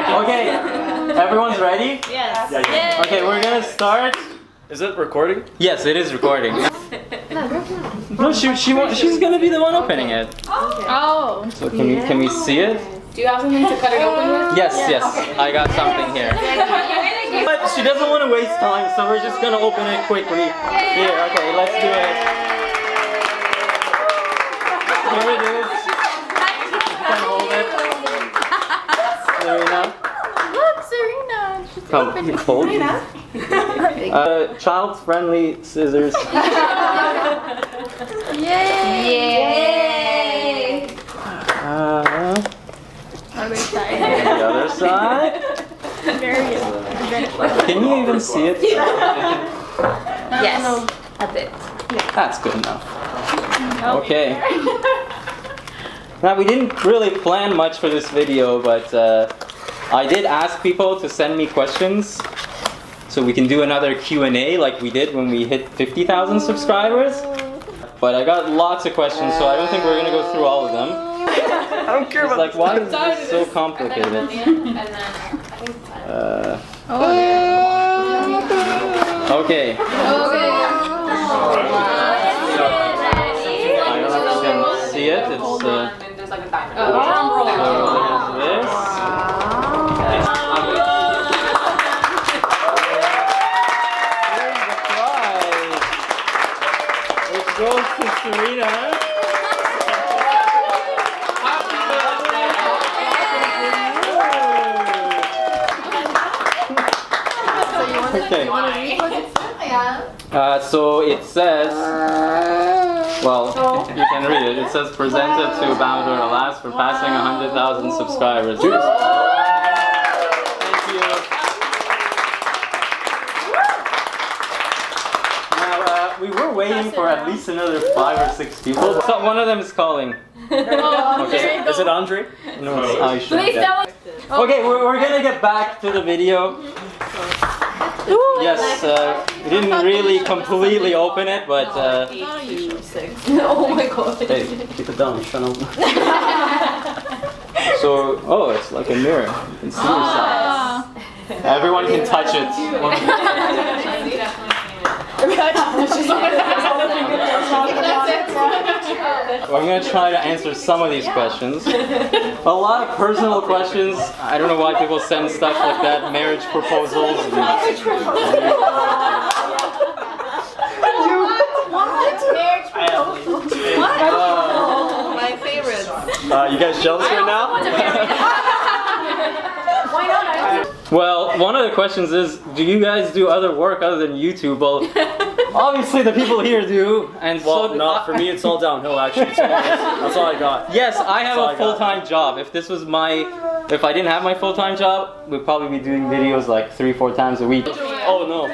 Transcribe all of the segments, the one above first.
Okay, everyone's ready? Yes. Yeah. Okay, we're gonna start. Is it recording? Yes, it is recording. No, she's gonna be the one opening it. Oh. So can we see it? Do you have something to cut it open with? Yes, I got something here. But she doesn't want to waste time, so we're just gonna open it quickly. Here, okay, let's do it. Here it is. You can hold it. Serena. Look, Serena. She's Come, hold. Child-friendly scissors. Yay! Other side. The other side. Can you even see it? Yes. A bit. That's good enough. Okay. Now we didn't really plan much for this video, but I did ask people to send me questions so we can do another Q&A like we did when we hit 50,000 subscribers. But I got lots of questions, so I don't think we're gonna go through all of them. I don't care about like, why is this so complicated? Okay. I don't know if you can see it. It's There's like a diamond. there's this. Here's the prize. It goes to Serena. Okay. So it says, well, you can read it. It says presented to Bamidor Alas for passing 100,000 subscribers. Thank you. Now, we were waiting for at least another 5 or 6 people. So one of them is calling. Okay. Is it Andre? No, it's Aisha. Please tell us. Okay, we're gonna get back to the video. Yes, we didn't really completely open it, but Oh my god. Hey, keep it down. Shut up. so, oh, it's like a mirror. You can see yourself. Everyone can touch it. I'm gonna try to answer some of these questions. A lot of personal questions. I don't know why people send stuff like that. Marriage proposals. Marriage proposal. What? My favorite. You guys jealous right now? Why not? Well, one of the questions is, do you guys do other work other than YouTube? Well, obviously the people here do, and Well, so not for me. It's all downhill actually. So that's all I got. Yes, I have all a I got. full-time job. If this was if I didn't have my full-time job, we'd probably be doing videos like 3-4 times a week. Oh no.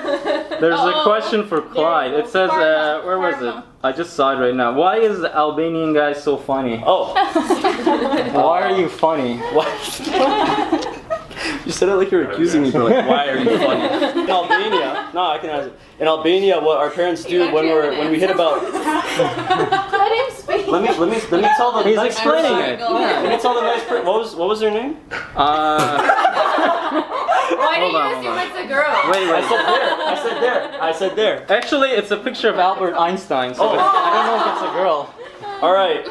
There's a question for Clyde. It says, where was it? I just saw it right now. Why is the Albanian guy so funny? Oh. Why are you funny? What? You said it like you're accusing me, but like, why are you funny? In Albania, no, I can answer. In Albania, what our parents do when we hit about. Let him speak. Let me tell the. He's nice explaining person. it. Let me tell the nice person. What was their name? Why do you assume it's a girl? Wait. I said there. Actually, it's a picture of Albert Einstein, so I don't know if it's a girl. All right,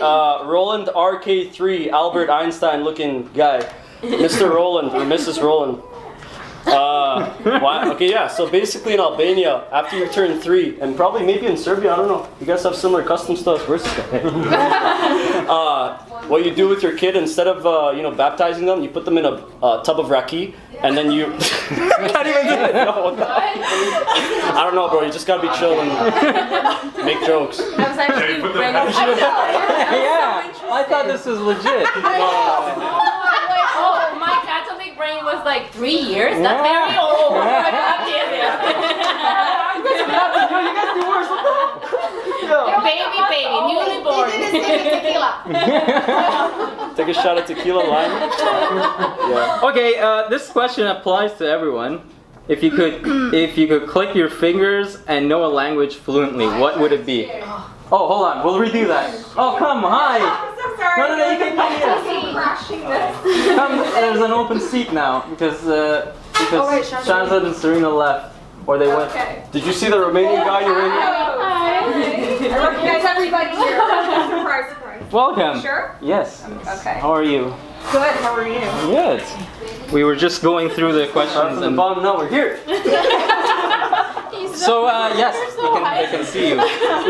Roland RK3, Albert Einstein looking guy. Mr. Roland or Mrs. Roland. Okay, yeah. So basically, in Albania, after you turn 3, and probably maybe in Serbia, I don't know. You guys have similar custom stuff. Where's this guy? What you do with your kid, instead of baptizing them, you put them in a tub of raki, and then you. Can't even do it. No, I don't know, bro. You just gotta be chill and make jokes. I was actually Yeah, I thought this was legit. Oh, my Catholic brain was like 3 years. That's very old. Yeah. You guys do worse. Baby, newly born. Take a shot of tequila lime. Yeah. Okay, this question applies to everyone. If you could click your fingers and know a language fluently, what would it be? Oh, hold on, we'll redo that. Oh, come, hi. sorry. No, you can come here. Crashing this. Come, there's an open seat now because Shazad and Serena left, or they went. Okay. Did you see the Romanian guy you're in? I recognize everybody here. Surprise, surprise. Welcome. Sure? Yes. Okay. How are you? Good. How are you? Good. We were just going through the questions and bottom. No, we're here. so yes, they can see you.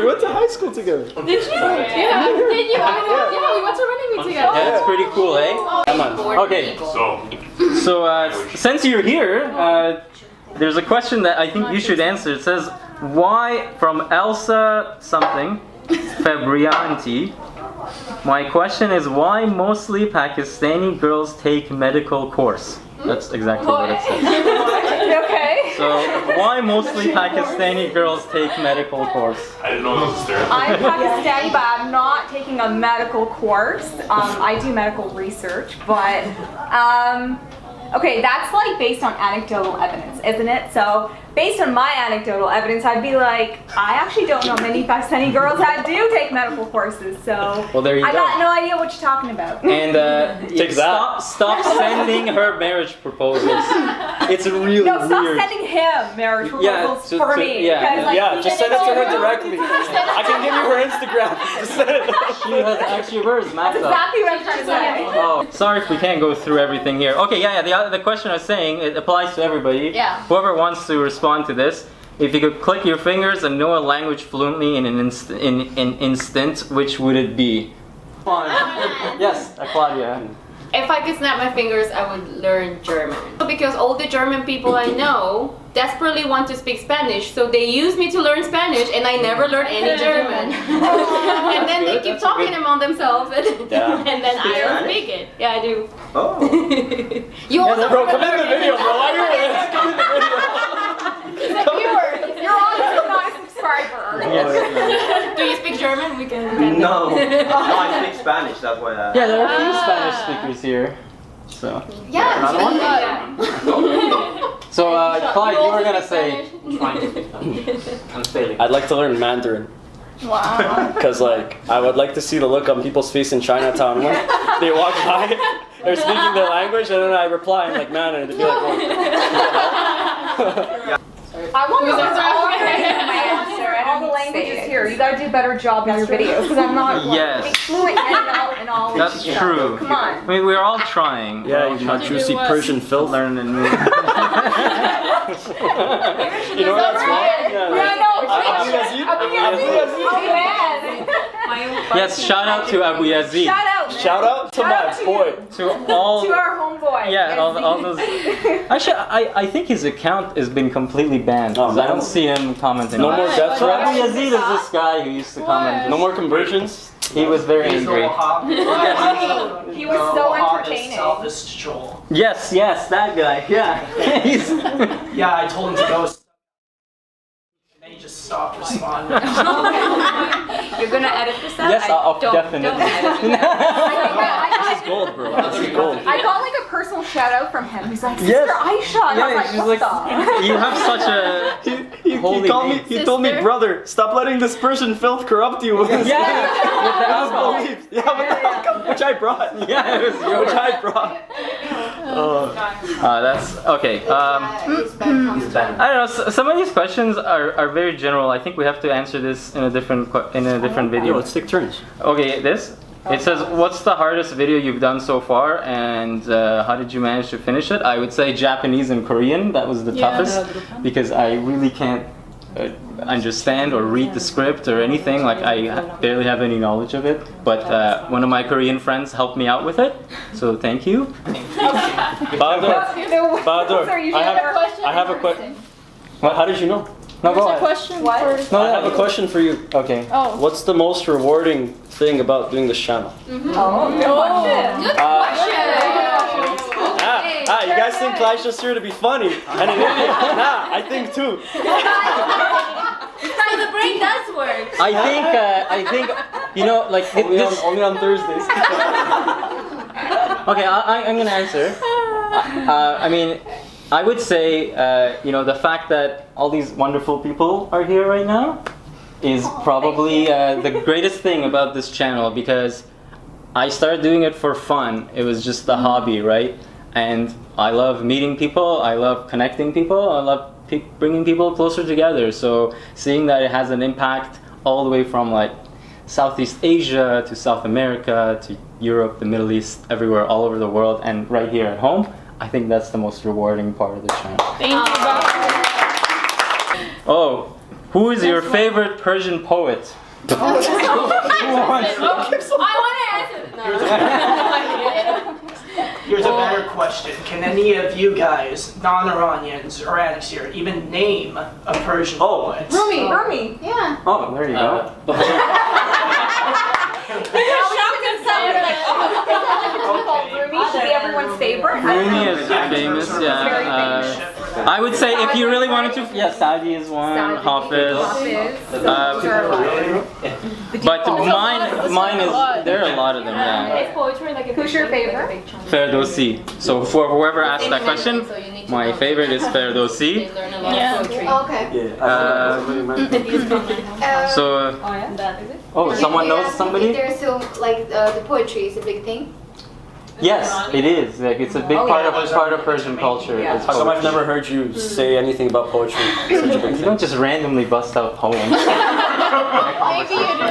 We went to high school together. Did you? Yeah. Did you? Yeah, we went to running meet together. Yeah, it's pretty cool, eh? Come on. Okay. So since you're here, there's a question that I think you should answer. It says, why, from Elsa something, Fabrianti. My question is, why mostly Pakistani girls take medical course? That's exactly what it says. Okay. So, why mostly Pakistani girls take medical course? I didn't know that was there. I'm Pakistani, but I'm not taking a medical course. I do medical research, but okay, that's like based on anecdotal evidence, isn't it? So based on my anecdotal evidence, I'd be like, I actually don't know many Pakistani girls that do take medical courses. So Well, there you I go. got no idea what you're talking about. And Take that. Stop sending her marriage proposals. It's really No, stop weird. sending him marriage proposals to- for to- me. yeah. because, like, Yeah, he just send didn't it to know her directly. I can give you her Instagram. Just send it. She has actually hers mapped That's up. exactly what I'm trying to say. Oh, sorry if we can't go through everything here. Okay, the question I was saying, it applies to everybody. Yeah. Whoever wants to respond to this, if you could click your fingers and know a language fluently in an instant, which would it be? Yes, Claudia. If I could snap my fingers, I would learn German. Because all the German people I know desperately want to speak Spanish, so they use me to learn Spanish, and I never learn any German. And then they keep talking among themselves, and then I don't speak it. Yeah, I do. Oh. You also Bro, come in the video, bro. Why are you in? Come in the video. You're honestly not a subscriber. Do you speak German? We can. No. No, I speak Spanish, that's why I... Yeah, there are a few Spanish speakers here. So, Yeah. Another one? So Clyde, you were gonna say. I'm failing. I'd like to learn Mandarin. Wow. Because, like, I would like to see the look on people's face in Chinatown when they walk by, they're speaking their language, and then I reply in, like, Mandarin, to be like, well, I wonder if Who's there's all answering? all the languages here. You gotta do a better job in your videos because I'm not Yes. fluent in all. That's stuff. true. Come on. I mean, we're all trying. We're yeah, all you trying to juicy Persian filth. learn and move. You know what that's wrong? Yeah, no, Abu Yazid? Abu Yazid. Oh man. Yes, shout out to Abu Yazid. Shout out, man. Shout out to Shout my out to boy. you. To all. To our homeboy. Yeah, all those. Actually, I think his account has been completely banned. 'Cause I don't see him commenting. No on more it. death So Abu threats? Yazid is this guy who used to comment. No more conversions? He was very angry. He was so entertaining. Selfish troll. Yes, that guy. Yeah. He's. Yeah, I told him to go. And he just stopped responding. You're gonna edit this out? Yes, I'll definitely. This is gold, bro. This is gold. I got like a personal shout out from him. He's like, Sister Yes. Aisha. And I was she's like, what the? you have such a. Holy name. He told me, brother, stop letting this Persian filth corrupt you. Yeah, with the alcohol. Beliefs. Yeah, with the alcohol, which I brought. Yeah, it was yours. Which I brought. That's okay. I don't know. Some of these questions are very general. I think we have to answer this in a different video. Let's take turns. Okay, this. It says, what's the hardest video you've done so far, and how did you manage to finish it? I would say Japanese and Korean. That was the toughest because I really can't understand or read the script or anything. Like I barely have any knowledge of it. But one of my Korean friends helped me out with it, so thank you. Bahadur, Bahadur, Sorry, I have a question. What? How did you know? No, go ahead. Question? What? No, I have a question for you. Okay. Oh. What's the most rewarding thing about doing this channel? Oh, good question. Good question. You guys think Clyde's just here to be funny and an idiot? Nah, I think too. So the brain does work. I think, you know, like Only on Thursdays. Okay, I'm gonna answer. I mean, I would say, you know, the fact that all these wonderful people are here right now is probably the greatest thing about this channel because I started doing it for fun. It was just a hobby, right? And I love meeting people. I love connecting people. I love bringing people closer together. So seeing that it has an impact all the way from like Southeast Asia to South America to Europe, the Middle East, everywhere, all over the world, and right here at home, I think that's the most rewarding part of the channel. Thank you, Bob. Oh, who is your favorite Persian poet? I want to answer. No. Here's a better question. Can any of you guys, non-Iranians or addicts here, even name a Persian poet? Rumi. Yeah. Oh, there you go. Rumi should be everyone's favorite. Rumi is famous, yeah. I would say if you really wanted to, yeah, Saudi is one, Hafiz. But mine is, there are a lot of them, yeah. Is poetry like a Who's your favorite? Ferdowsi. So for whoever asked that question, my favorite is Ferdowsi. They learn a lot of poetry. So, oh, someone knows somebody? There's so like the poetry is a big thing. Yes, it is. Like it's a big part of Persian culture. Yeah. It's How come I've poetry. never heard you say anything about poetry? Such a big You thing. don't just randomly bust out poems. Maybe you do.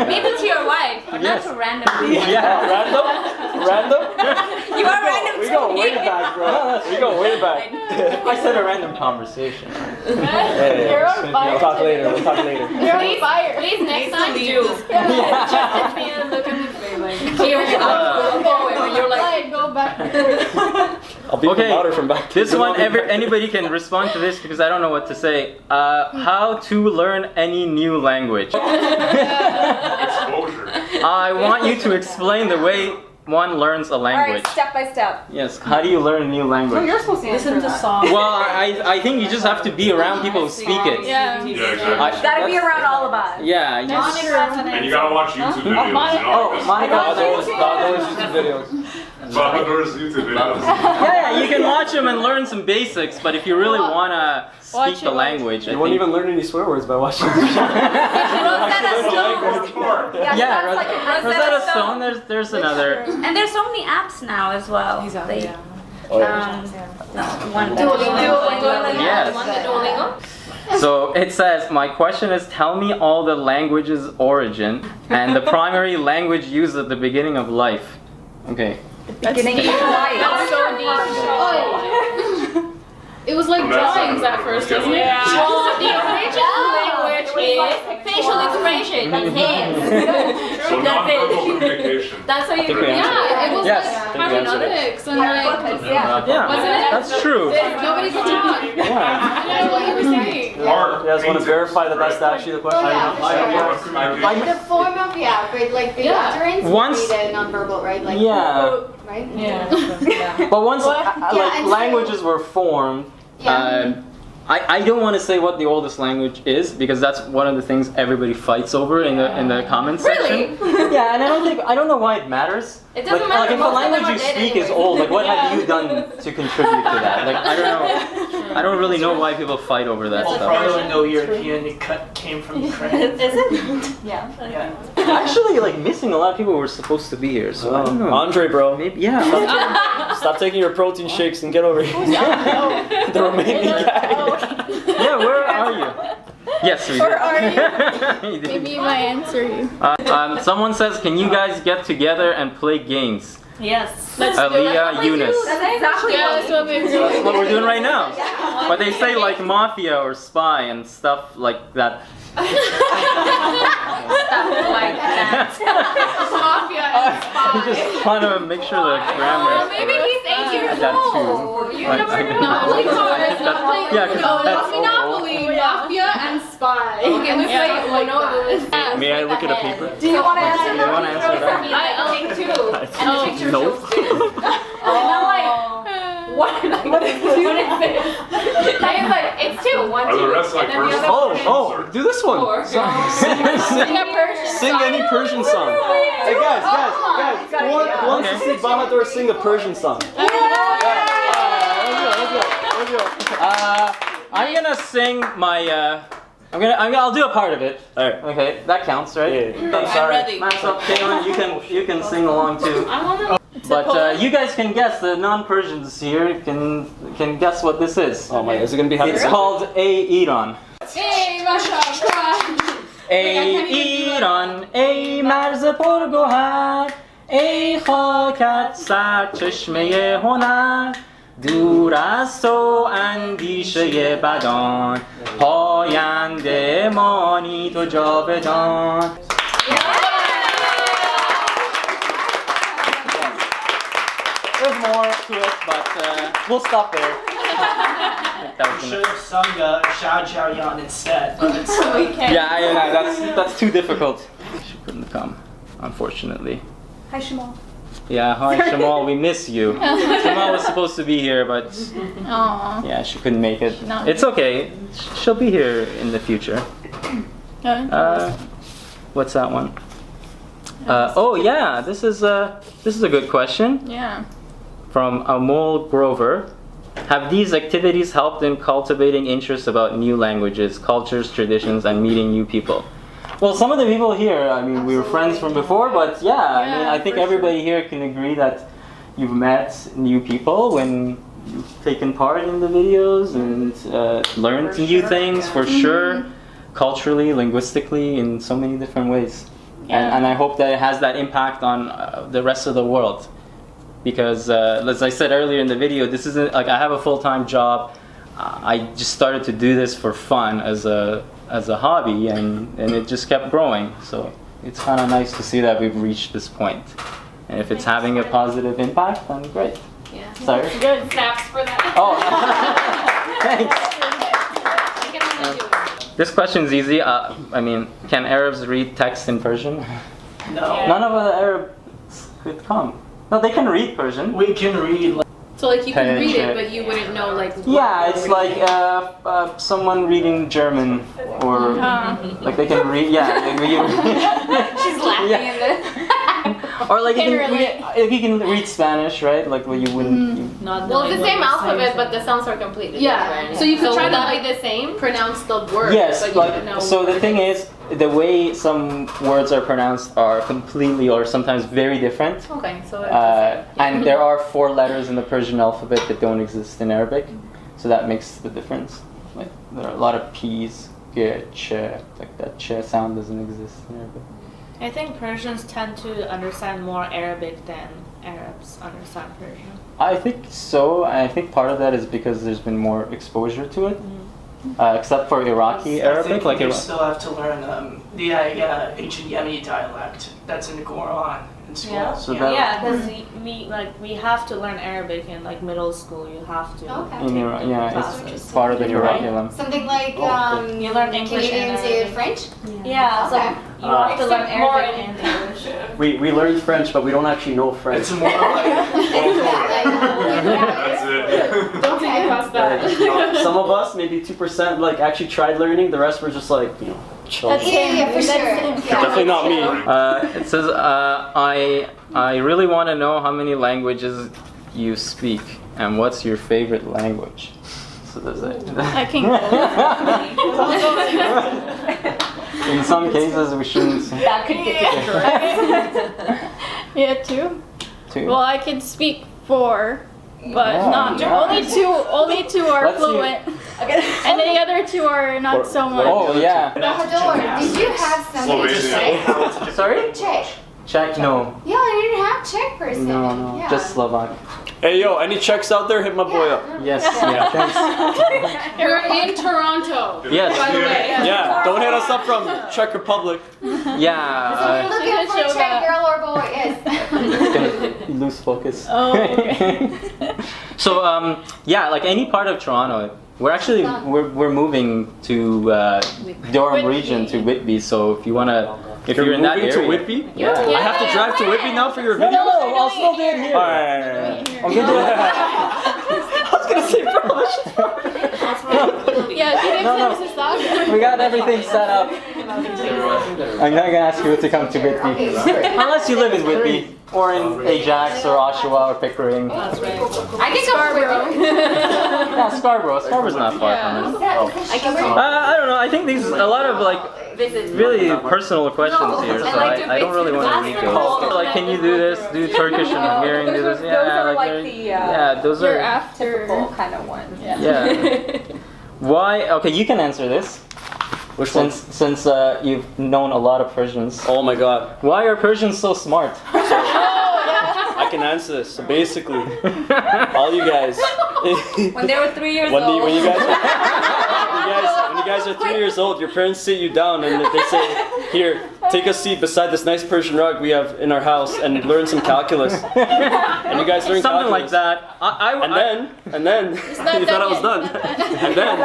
Maybe to your wife, but Yes. not to randomly. Yeah. Random? You are random We go way back, bro. We go way back. I said a random conversation. Hey, You're on fire. we'll talk later. We'll talk later. You're on fire. Please next time do. Just look at me like here you go. You're like go back. I'll be Okay, louder from back. this one, anybody can respond to this because I don't know what to say. How to learn any new language? Exposure. I want you to explain the way one learns a All right, language. step by step. Yes, how do you learn a new No, language? you're supposed to answer that. Well, I think you just have to be around people who speak it. Yeah. Yeah, exactly. Gotta be around all of us. Yeah, I just, And you gotta watch YouTube videos. You know, like Monica. Those YouTube videos. Salvador's YouTube videos. Yeah, you can watch them and learn some basics, but if you really want to speak the language, I You won't think... even learn any swear words by watching. Yeah, That's like a Rosetta Stone, there's another... And there's so many apps now as well. They, one Duolingo. Yes. Want the Duolingo? So it says, my question is, tell me all the language's origin and the primary language used at the beginning of life. Okay. beginning of life. That's so deep. It was like drawings at first, wasn't it? Yeah. Well, the original language is facial expression. That's hands. So That's non-verbal it. communication. That's how you. think we answered Yeah, it was Yes, like I think we answered it. mathematics and like. Yeah, Wasn't it? that's true. Nobody could talk. I Yeah. don't know what you were saying. Art. You guys want to verify that that's actually the question? The form of but like the Yeah. utterance Once- would be the nonverbal, right? Like Yeah, right? but once Yeah, like and so- languages were formed, I don't want to say what the oldest language is because that's one of the things everybody fights over in the comments section. Yeah, and I don't know why it matters. It doesn't Like if matter. the Most of them language are you dead speak is anyway. old, like what have you done to contribute to that? Like I don't know. I don't really know why people fight over that Well, stuff. probably Indo-European came from Ukraine. Yeah. Yeah. Actually, like missing a lot of people who were supposed to be here, so I don't know. Andre, bro. Maybe yeah. Stop taking your protein shakes and get over here. The Romanian guy. Yeah, where are you? Yes, we did. Where are you? You did. Maybe if I answer you. Someone says, can you guys get together and play games? Yes. Aliyah Yunus. That's exactly Yeah, what that's what we're That's doing. what we're doing right now. But they say like mafia or spy and stuff like that. like that. Mafia and spy. Just trying to make sure the grammar Oh, is maybe correct. he's 8 years That too. old. You Like, never I- know. Monopoly cards. Yeah, 'cause that's so Monopoly, Mafia, and Spy. Can we play Monopoly? May I look at a paper? Do you want to answer You want to answer that? I'll take two. And the picture No. shows this. And I'm like, what is this? And he's like, it's two. One, Are two. the rest like and then the Persian? other Oh, do this one. four. Sing any Persian song. Hey guys, who wants to see Bahadur sing a Persian song? I'm gonna sing my I'll do a part of it. All right. Okay, that counts, right? Yeah. I'm sorry. Myself, Kaylin, you can sing along too. I wanna. But you guys can guess. The non-Persians here can guess what this is. Oh my, is it gonna be It's called Iran. Hey, Masha, ای ایران ای مرز پرگوهر ای خاکت سرچشمه هنر دور از تو اندیشه بدان پاینده مانی تو جاودان. There's more to it, but we'll stop there. I should have sung Xiao Jiao Yan instead. But it's, Yeah, that's too difficult. She couldn't come, unfortunately. Hi, Shamal. Yeah, hi Shamal, we miss you. Shamal was supposed to be here, but Aww. yeah, she couldn't make it. No. It's okay. She'll be here in the future. What's that one? Oh yeah, this is a good question. Yeah. From Amol Grover. Have these activities helped in cultivating interest about new languages, cultures, traditions, and meeting new people? Well, some of the people here, I mean, we were friends from before, but yeah, I mean, I think everybody here can agree that you've met new people when you've taken part in the videos and learned new things, for sure, culturally, linguistically, in so many different ways. And I hope that it has that impact on the rest of the world. Because, as I said earlier in the video, this isn't like I have a full-time job. I just started to do this for fun as a hobby, and it just kept growing. So it's kind of nice to see that we've reached this point. And if it's having a positive impact, then great. Yeah. Sorry? Good. Snaps for that. Oh, thanks. This question is easy. I mean, can Arabs read text in Persian? no. None of the Arabs could come. No, they can read Persian. We can read. So like you can Hey, read shit. it, but you wouldn't know like. Yeah, it's like someone reading German, or like they can read. Yeah, She's laughing in the. or like you can read Spanish, right? Like well, you wouldn't. Well, it's the same alphabet, but the sounds are completely different. So you could try to be the same, pronounce the word. Yes, but you like wouldn't know. so the thing is, the way some words are pronounced are completely or sometimes very different. Okay, so. And there are 4 letters in the Persian alphabet that don't exist in Arabic, so that makes the difference. Like there are a lot of P's, G, Ch, like that Ch sound doesn't exist in Arabic. I think Persians tend to understand more Arabic than Arabs understand Persian. I think so. I think part of that is because there's been more exposure to it, except for Iraqi I Arabic. think Like you still have to learn the ancient Yemeni dialect that's in the Quran in school. Yeah. So that- Yeah, because we have to learn Arabic in like middle school. You have to. Okay. in Iraq, yeah, classes. it's part of the curriculum. Something like You learn English and Canadians Arabic. French? Yeah, so Okay. you have to learn Arabic and English. We learned French, but we don't actually know French. It's more like That's it. Don't think across that. Some of us, maybe 2%, like actually tried learning. The rest were just like, you know, chill. Yeah, for sure. Yeah. Definitely not me. It says, I really want to know how many languages you speak and what's your favorite language. So does it. I can In some cases, we shouldn't say That could get dangerous. Yeah, 2. two. Well, I can speak 4, but Oh, not nice. only two are Let's see. fluent, and the other 2 are not so much. Oh, yeah. Bahador, did you have somebody Slovenia. Czech? Sorry? Czech. Czech? No. Yeah, I didn't have Czech person. No, Yeah. just Slovak. Hey yo, any Czechs out there? Hit my boy up. Yes, yeah, thanks. You're in Toronto. Yes. By the way. Yeah, don't hit us up from Czech Republic. Yeah, We're looking for a show Czech that. girl or boy. Yes. it's gonna lose focus. Oh, okay. So, yeah, like any part of Toronto, we're moving to Durham Whitby. region to Whitby. So if you wanna, if you're in that moving area, to Whitby? yeah. I have to drive to Whitby now for your video? No, I'll still do it here. Alright. I'm gonna do it. I was gonna say, bro, Yeah, she lives No. in Mississauga. We got everything set up. I'm not gonna ask you to come to Whitby, unless you live in Whitby or in Ajax or Oshawa or Pickering. I can go Scarborough. Yeah, Scarborough. Scarborough's not far from it. I can I don't know. I think these a lot of like visit. really personal questions here, so I don't really want to read those. Like, can you do this? Do Turkish and Hungarian? Do this? Those are like they're- the yeah, those You're are after. typical kind of ones. yeah. Why? Okay, you can answer this. Which one? Since you've known a lot of Persians. Oh my god. Why are Persians so smart? I can answer this. So basically, all you guys, When they were 3 years when old. you guys are 3 years old, your parents sit you down and they say, "Here, take a seat beside this nice Persian rug we have in our house and learn some calculus." And you guys learn Something calculus. like that. And then, you thought I was done. And then,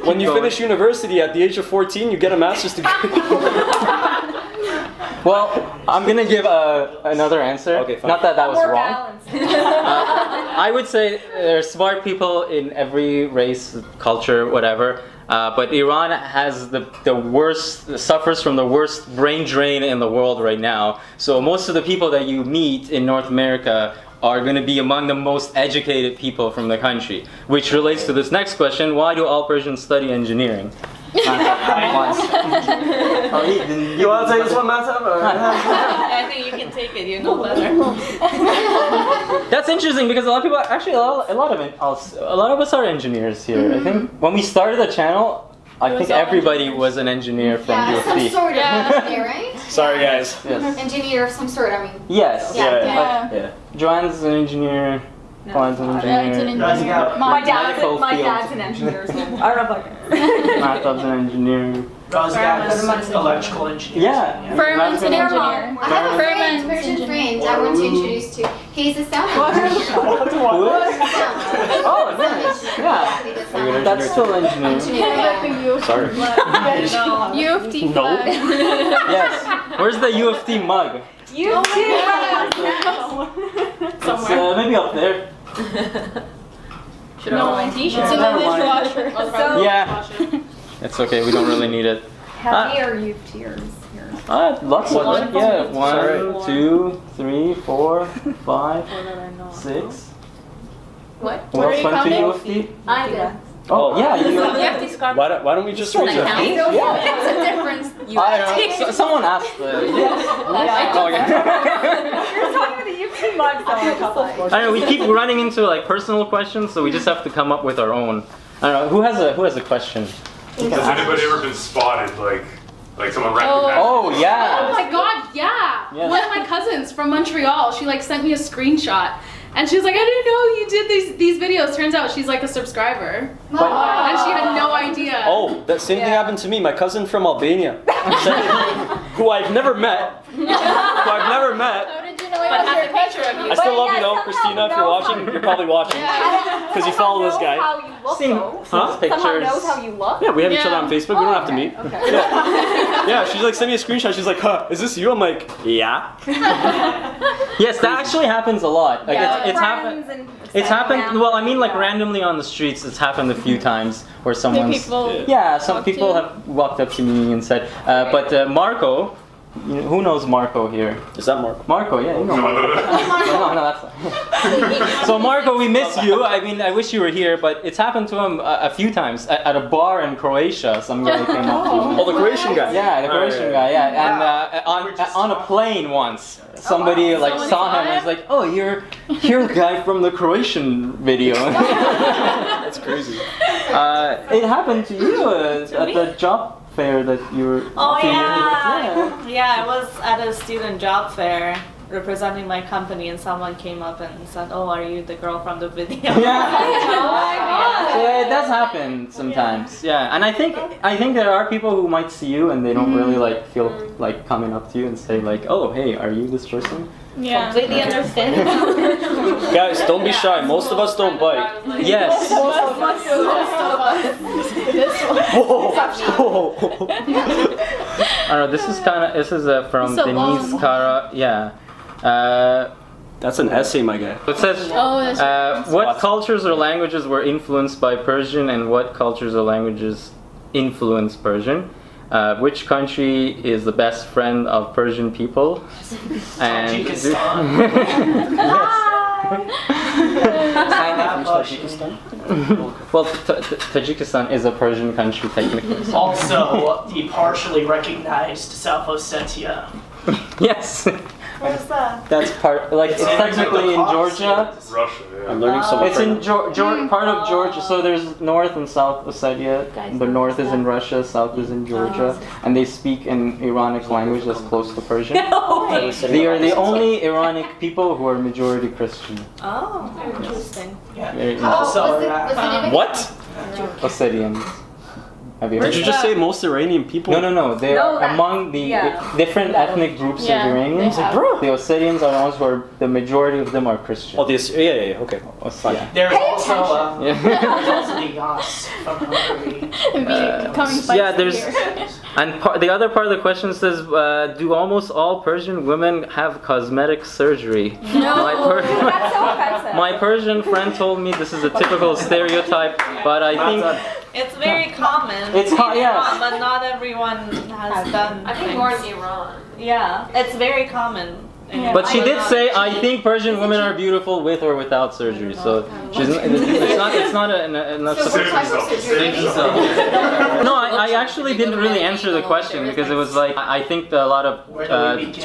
when you finish university at the age of 14, you get a master's degree. Well, I'm gonna give another answer. Okay, fine. Not that was More wrong. balanced. I would say there's smart people in every race, culture, whatever. But Iran has the worst, suffers from the worst brain drain in the world right now. So most of the people that you meet in North America are going to be among the most educated people from the country. Which relates to this next question: why do all Persians study engineering? You want to take this one, Matt? I think you can take it. You know better. That's interesting because a lot of people, actually a lot of us are engineers here. I think when we started the channel, I think everybody was an engineer from Yeah, some UFT. sort of engineer, right? Sorry, guys. Yes. Engineer of some sort, I mean. Yes. Yeah. Yeah. Joanne's an engineer. Colin's an Yeah, it's an engineer. engineer. My Medical dad's field. an engineer. So I don't know if I can. Mahthab's an engineer. Razgat's electrical engineer. Yeah. Furman's an engineer. I have a friend, Furman's Persian engineer. friend I want to introduce to. He's a sound engineer. Who is? Oh, nice. Yeah. That's still engineer. Sorry. U of T flag. Yes. Where's the U of T mug? You It's maybe up there. Should have worn my t-shirt. It's in the Never mind. dishwasher. So Yeah. It's okay. We don't really need it. how many are you tiers here? Lots of One. yeah. Sorry. 1, 2, 3, 4, 5, 6. What? Who What are else you went to counting? UFT? I did. Oh yeah, you. Why don't we just read it? What's the difference? I don't know. Someone asked. Oh, okay. You're talking to the UP mugs though. a couple of- I don't know. We keep running into like personal questions, so we just have to come up with our own. I don't know. Who has a question? You can Has ask. anybody ever been spotted, like someone recognized? Oh Oh yeah. my god, yeah! Yes. One of my cousins from Montreal, she like sent me a screenshot. And she was like, I didn't know you did these videos. Turns out she's like a subscriber. And she had no idea. Oh, that same thing happened to me. My cousin from Albania, who I've never met. How did you know I was your picture of you? I still But love you yeah, though, somehow Christina. If knows you're how watching, you- you're probably watching. Because you follow this guy. How you look, Seen though. his Somehow pictures. knows how you look. Yeah, we have each other Yeah. on Facebook. We don't have to meet. Okay. Yeah, she's like, send me a screenshot. She's like, huh, is this you? I'm like, yeah. Yes, that actually happens a lot. Like it's happened. Friends and It's happened. family. Well, I mean, like randomly on the streets. It's happened a few times where someone's. people Yeah, some walk to people you? have walked up to me and said, but Marco, who knows Marco here? Is that Mark? Marco, yeah, you know Marco. No, that's fine. So Marco, we miss you. I mean, I wish you were here, but it's happened to him a few times at a bar in Croatia. Some guy came up to him. Oh, the Croatian guy. Yeah, the Croatian guy. Yeah, and on a plane once, somebody like saw him and was like, "Oh, you're the guy from the Croatian video." That's crazy. It happened to you at the job fair that you were. Oh a few years ago. yeah. Yeah, I was at a student job fair representing my company, and someone came up and said, "Oh, are you the girl from the video?" Yeah. Oh my god. Yeah, it does happen sometimes. Yeah, and I think there are people who might see you and they don't really like feel like coming up to you and say like, "Oh, hey, are you this person?" Yeah. Completely understandable. Guys, don't be shy. Most of us don't bite. Yes. Whoa. Whoa. I don't know. This is from It's so Denise long. Kara. Yeah. That's an essay, my guy. It says, Oh, that's what cultures or languages were influenced by Persian and what cultures or languages influenced Persian? Which country is the best friend of Persian people? And Tajikistan. Well, Tajikistan is a Persian country technically. So. Also, the partially recognized South Ossetia. Yes. Where's that? That's part, like, it's technically in Georgia. Russia, yeah. I'm learning so much. It's in part of Georgia, so there's North and South Ossetia. The North is in Russia, South is in Georgia, and they speak an Iranic language that's close to Persian. They are the only Iranic people who are majority Christian. Oh, interesting. Very Also, What? Ossetians. Have you heard? Did you just say most Iranian people? No. They No, are that- among the different ethnic groups Yeah, of Iranians. they have. The Ossetians are the ones who are, the majority of them are Christian. Oh, this. Yeah. Okay. Ossetia. there's also Yeah. there's also the Yas from Hungary. Becoming yeah, there's here. and the other part of the question says, do almost all Persian women have cosmetic surgery? No. That's so offensive. My Persian friend told me this is a typical stereotype, but I think It's very common. It's yes. but not everyone has done. I think more in Iran. Yeah, it's very common. Yeah. But she did say, I think Persian women are beautiful with or without surgery. So she's, it's not a Save yourself. No, I actually didn't really answer the question because it was like, I think a lot of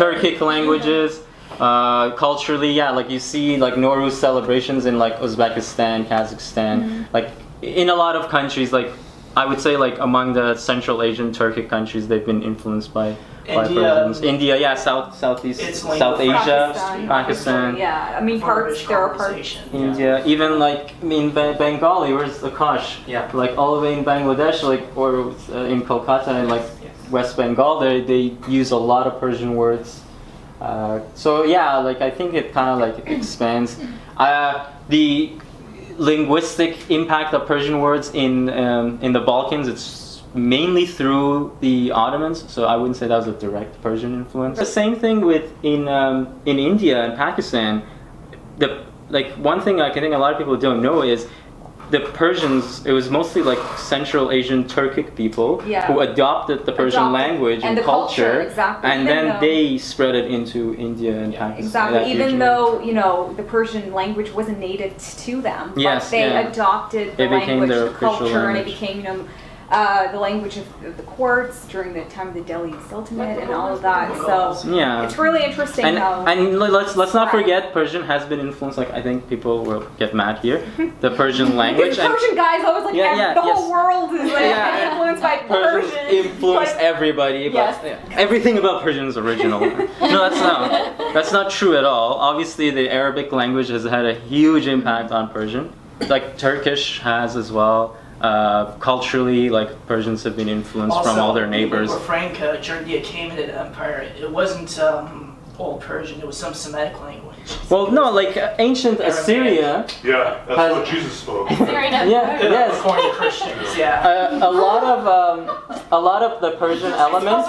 Turkic languages, culturally, yeah, like you see like Nowruz celebrations in like Uzbekistan, Kazakhstan, like in a lot of countries, like I would say like among the Central Asian Turkic countries, they've been influenced by Persians. India, yeah, Southeast, South Asia, Pakistan. Yeah, I mean parts. There are parts. India, even like in Bengali, where's the Akash? Yeah. Like all the way in Bangladesh, like or in Kolkata and like West Bengal, they use a lot of Persian words. So yeah, like I think it kind of like expands. The linguistic impact of Persian words in the Balkans, it's mainly through the Ottomans, so I wouldn't say that was a direct Persian influence. The same thing with in India and Pakistan. One thing I think a lot of people don't know is the Persians, it was mostly like Central Asian Turkic people who adopted the Persian language and culture, and then they spread it into India and Pakistan. Exactly, even though, you know, the Persian language wasn't native to them, but they adopted the language, the culture, and it became, you know, the language of the courts during the time of the Delhi Sultanate and all of that. So it's really interesting and let's not forget Persian has been influenced. Like I think people will get mad here. The Persian language. Persian guys always like the whole world is like influenced by Persian. Influenced everybody, but everything about Persian is original. No, that's not true at all. Obviously, the Arabic language has had a huge impact on Persian. Like Turkish has as well. Culturally, like Persians have been influenced from all their neighbors. Also, Frank, during the Achaemenid Empire, it wasn't Old Persian, it was some Semitic language. Well, no, like ancient Assyria. Yeah, that's what Jesus spoke. Yes. According to Christians, yeah. A lot of the Persian elements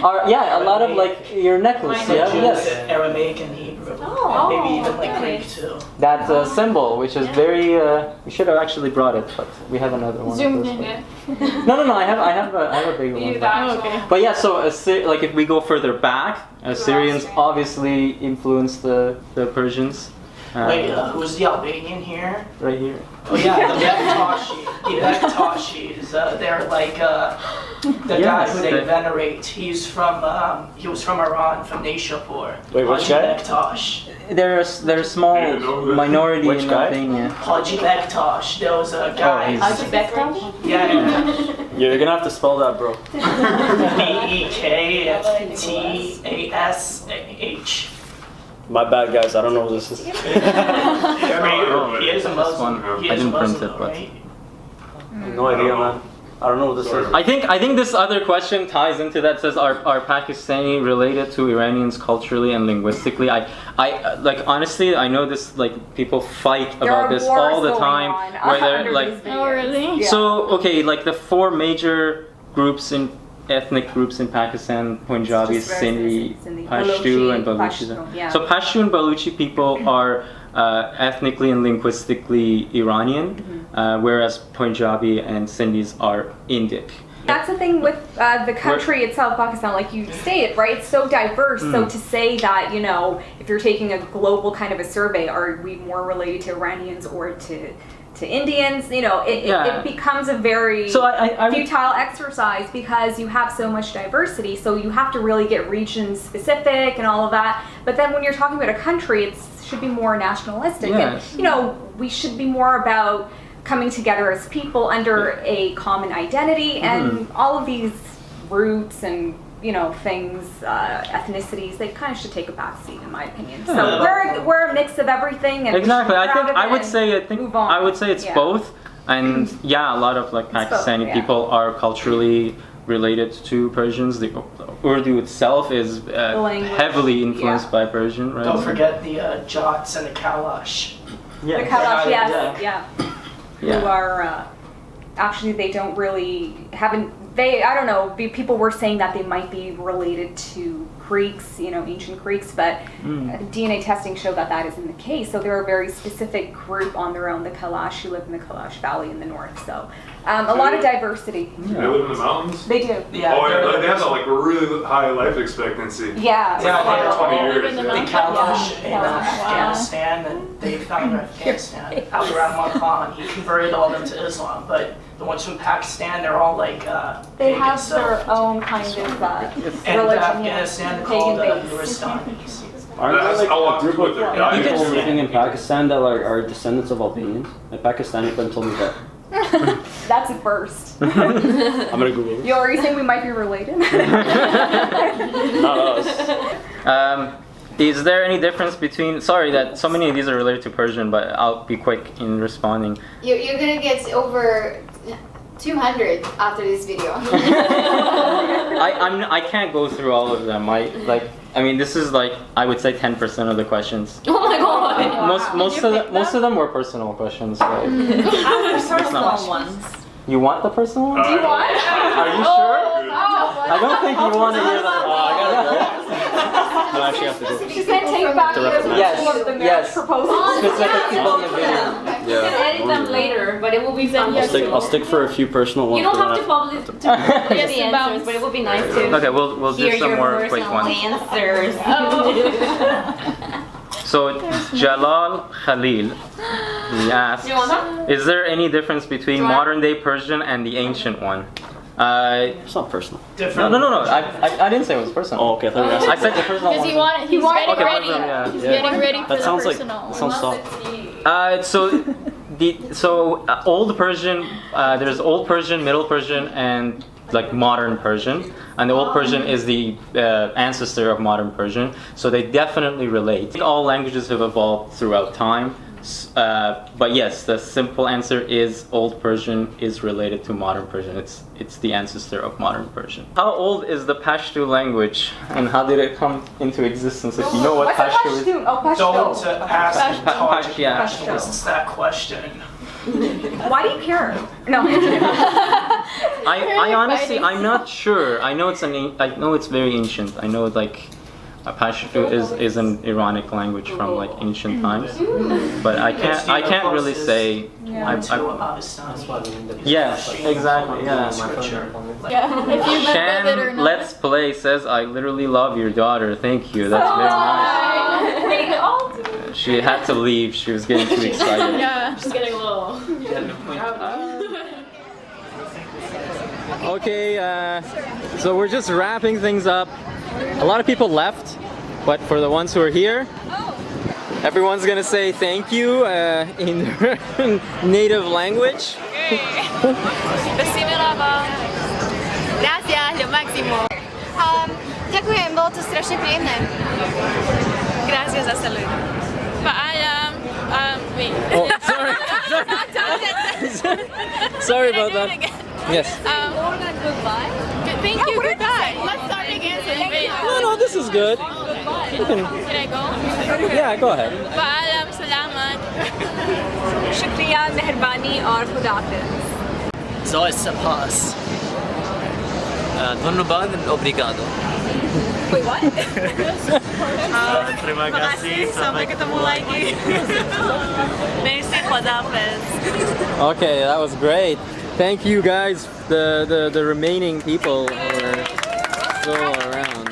are a lot of like your necklace. Yes. Aramaic and Hebrew. And maybe even like Greek too. That symbol, which is very. We should have actually brought it, but we have another one. Zoomed in. No. I have a bigger one. But yeah, so like if we go further back, Assyrians obviously influenced the Persians. Wait, who's the Albanian here? Right here. Oh yeah, the Bektashi. The Bektashis. They're like the guy who they venerate. He was from Iran, from Nishapur. Wait, which guy? Bektash. They're a small minority in Albania. Haji Bektash. There was a guy. Haji Bektash? Yeah. You're gonna have to spell that, bro. Bektash. My bad, guys. I don't know what this is. He is a Muslim. I didn't print it, but no idea, man. I don't know what this is. I think this other question ties into that. Says are Pakistani related to Iranians culturally and linguistically? I like honestly I know this, like people fight about this all the time. Where they're like, oh really? So okay, like the four major ethnic groups in Pakistan: Punjabi, Sindhi, Pashto, and Baluchi. So Pashto and Baluchi people are ethnically and linguistically Iranian, whereas Punjabi and Sindhis are Indic. That's the thing with the country itself, Pakistan, like you stated, right? It's so diverse. So to say that, you know, if you're taking a global kind of a survey, are we more related to Iranians or to Indians? You know, it becomes a very futile exercise because you have so much diversity. So you have to really get region specific and all of that. But then when you're talking about a country, it should be more nationalistic. And, you know, we should be more about coming together as people under a common identity, and all of these roots and, you know, things, ethnicities, they kind of should take a backseat in my opinion. So we're a mix of everything. And exactly. I would say it's both. And yeah, a lot of like Pakistani people are culturally related to Persians. The Urdu itself is heavily influenced by Persian, right? Don't forget the Jats and the Kalash. The Kalash, who are actually, they don't really I don't know, people were saying that they might be related to Greeks, you know, ancient Greeks, but DNA testing showed that that isn't the case. So they're a very specific group on their own, the Kalash, who live in the Kalash Valley in the north. So a lot of diversity. They live in the mountains? They do. Yeah. Oh, yeah, they have like a really high life expectancy. Yeah. Like 20 years. The Kalash in Afghanistan, and they found in Afghanistan. Abdurrahman Khan, he converted all of them to Islam, but the ones from Pakistan, they're all like they have their own kind of and religion. Afghanistan, they're called Nuristanis. Aren't there like a group of people living in Pakistan that are descendants of Albanians? A Pakistani friend told me that. That's a first. I'm gonna Google it. Yo, are you saying we might be related? Not us. Is there any difference between, sorry that so many of these are related to Persian, but I'll be quick in responding. You're gonna get over 200 after this video. I can't go through all of them. I mean, this is like, I would say 10% of the questions. Oh my god! Most of them were personal questions. Right? Personal ones. You want the personal ones? Do you want? Are you sure? I don't think you want to hear them. I gotta go. No, I actually have to go. She's gonna take back the marriage proposal. Specific people in the video. You can edit them later, but it will be fun. I'll stick for a few personal ones. You don't have to publish the answers, but it will be nice to Okay, we'll do some more quick ones. answers. So Jalal Khalil, he asked, is there any difference between modern day Persian and the ancient one? It's not personal. No. I didn't say it was personal. Oh, okay. I thought you were asking. I said the personal one. He's getting ready. He's getting ready for that sounds the like personal. sounds soft. Old Persian, there's Old Persian, Middle Persian, and like modern Persian, and the Old Persian is the ancestor of modern Persian, so they definitely relate. All languages have evolved throughout time, but yes, the simple answer is Old Persian is related to modern Persian. It's the ancestor of modern Persian. How old is the Pashto language, and how did it come into existence? If you know what Pashto is. Pashto. Don't ask Pashto. It's that question. Why do you care? No. I honestly, I'm not sure. I know it's very ancient. I know like Pashto is an Iranic language from like ancient times, but I can't really say. Yes, exactly. Yeah. Shan Let's Play says, "I literally love your daughter. Thank you. That's very nice." She had to leave. She was getting too excited. Yeah, she's getting a little. Okay, so we're just wrapping things up. A lot of people left, but for the ones who are here, everyone's gonna say thank you in their native language. Gracias, lo máximo. Ďakujem, bolo to strašne príjemné. Gracias a salud. Paalam. Wait. Oh, sorry. Sorry about that. Yes. Goodbye. Thank you. Goodbye. Let's start again. No, this is good. Can I go? Yeah, go ahead. Paalam. Salamat. Shukriya, meherbani, aur khudafiz. Zois Sapas. Dhanyabad and obrigado. Wait, what? Terima kasih. Sampai ketemu lagi. Merci, Khudafiz. Okay, that was great. Thank you guys, the remaining people who are still around.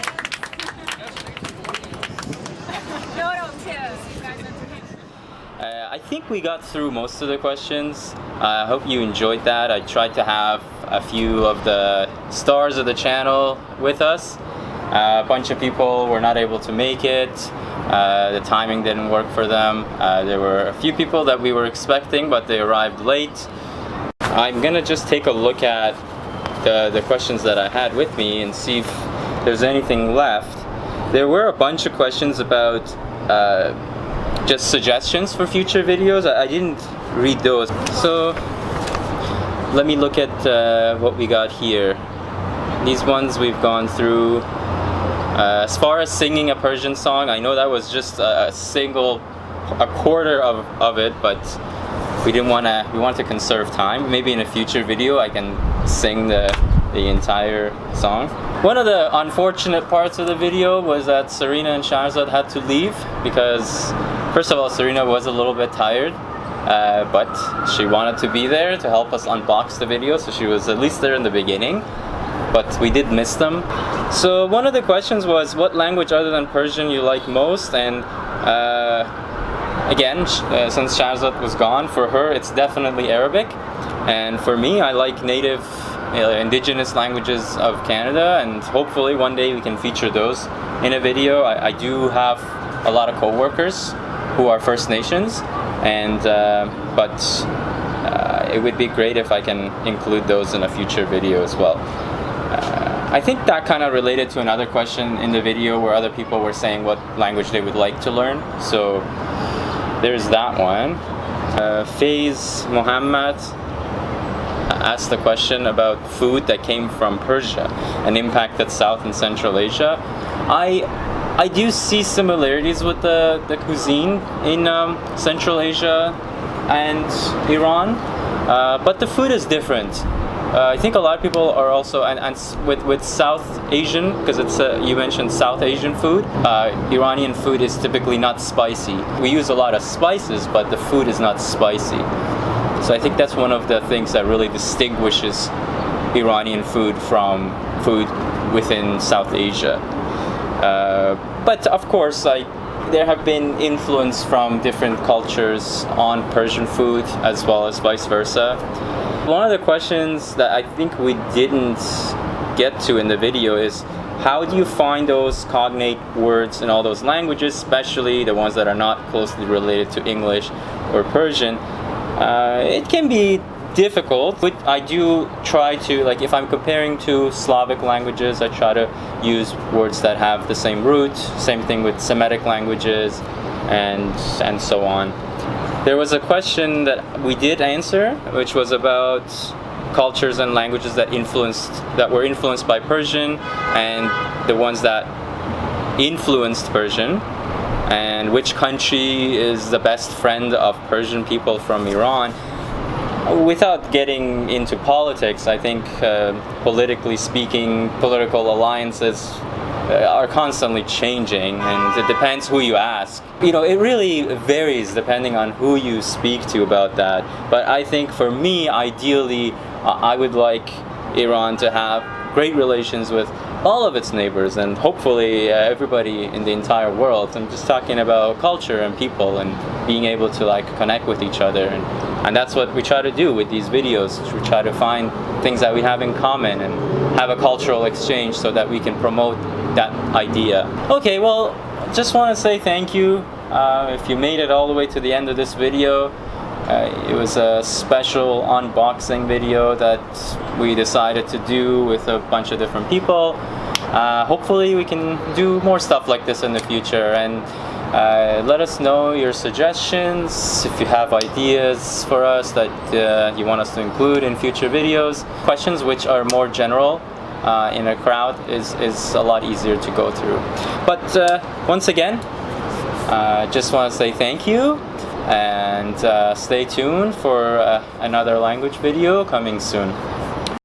I think we got through most of the questions. I hope you enjoyed that. I tried to have a few of the stars of the channel with us. A bunch of people were not able to make it. The timing didn't work for them. There were a few people that we were expecting, but they arrived late. I'm gonna just take a look at the questions that I had with me and see if there's anything left. There were a bunch of questions about just suggestions for future videos. I didn't read those. So let me look at what we got here. These ones we've gone through. As far as singing a Persian song, I know that was just a quarter of it, but we want to conserve time. Maybe in a future video I can sing the entire song. One of the unfortunate parts of the video was that Serena and Shahrzad had to leave because, first of all, Serena was a little bit tired, but she wanted to be there to help us unbox the video, so she was at least there in the beginning. But we did miss them. So one of the questions was, what language other than Persian you like most? And again, since Shahrzad was gone, for her it's definitely Arabic. And for me, I like native indigenous languages of Canada, and hopefully one day we can feature those in a video. I do have a lot of co-workers who are First Nations, and but it would be great if I can include those in a future video as well. I think that kind of related to another question in the video where other people were saying what language they would like to learn. So there's that one. Faiz Mohammed asked the question about food that came from Persia and impacted South and Central Asia. I do see similarities with the cuisine in Central Asia and Iran, but the food is different. I think a lot of people are also, and with South Asian, because it's you mentioned South Asian food, Iranian food is typically not spicy. We use a lot of spices, but the food is not spicy. So I think that's one of the things that really distinguishes Iranian food from food within South Asia. But of course, there have been influence from different cultures on Persian food as well as vice versa. One of the questions that I think we didn't get to in the video is, how do you find those cognate words in all those languages, especially the ones that are not closely related to English or Persian? It can be difficult, but I do try to, like if I'm comparing to Slavic languages, I try to use words that have the same root. Same thing with Semitic languages and so on. There was a question that we did answer, which was about cultures and languages that were influenced by Persian, and the ones that influenced Persian, and which country is the best friend of Persian people from Iran. Without getting into politics, I think politically speaking, political alliances are constantly changing, and it depends who you ask. You know, it really varies depending on who you speak to about that. But I think for me, ideally, I would like Iran to have great relations with all of its neighbors, and hopefully everybody in the entire world. I'm just talking about culture and people and being able to connect with each other, and that's what we try to do with these videos. We try to find things that we have in common and have a cultural exchange so that we can promote that idea. Okay, well, just want to say thank you. If you made it all the way to the end of this video, it was a special unboxing video that we decided to do with a bunch of different people. Hopefully we can do more stuff like this in the future, and let us know your suggestions if you have ideas for us that you want us to include in future videos. Questions which are more general in a crowd is a lot easier to go through. But once again, just want to say thank you, and stay tuned for another language video coming soon.